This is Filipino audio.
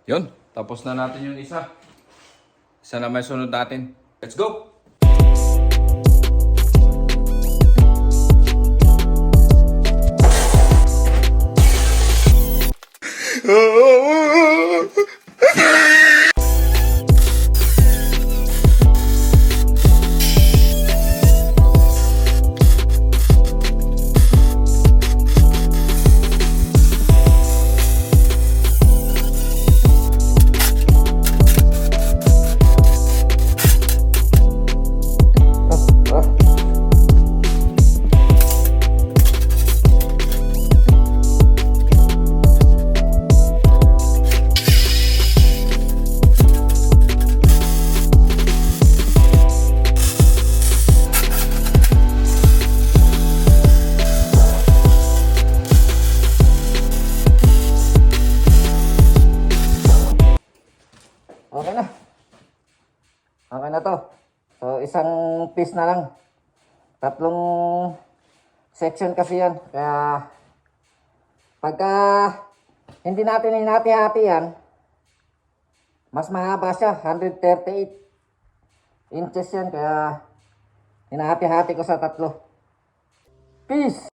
Yun, tapos na natin yung isa. Isa na may sunod natin. Let's go! Okay na. Okay na to. So, isang piece na lang. 3 section kasi yan. Kaya, pagka hindi natin hinati-hati yan, mas mahaba siya. 138 inches yan. Kaya, hinahati-hati ko sa 3. Peace!